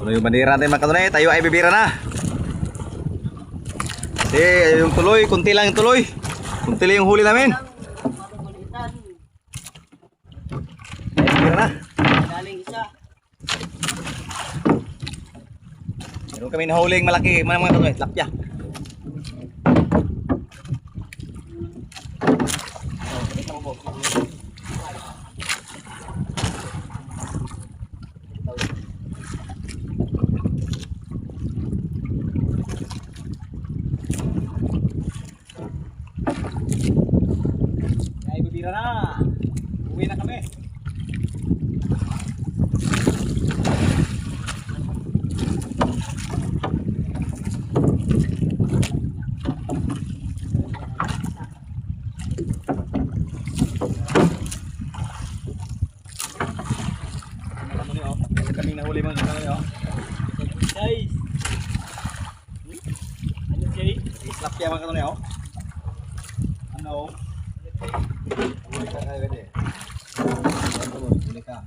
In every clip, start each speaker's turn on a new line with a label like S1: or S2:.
S1: Tuloy yung bandera natin mga katunay. Tayo ay bibira na. Kasi yung tuloy, kunti lang yung tuloy. Kunti lang yung huli namin. Bibira na.
S2: Galing isa.
S1: Meron kami nahuling malaki mga katunay. Lapya. Ay, bibira na. Uwi na kami. Kami nahuli mga katunay.
S2: Guys. Ano Jay?
S1: Lapya mga katunay. Ano? Huli ka kayo gani. Huli ka.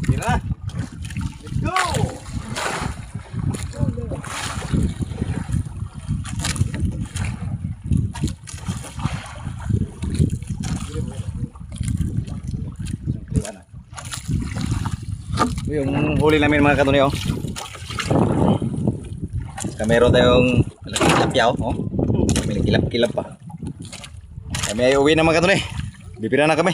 S1: Tira na. Let's go! Yung huli namin mga katunay. Meron tayong malaking tilapia may kilap-kilap pa. Kami ay uwi na mga katunay. Bibira na kami.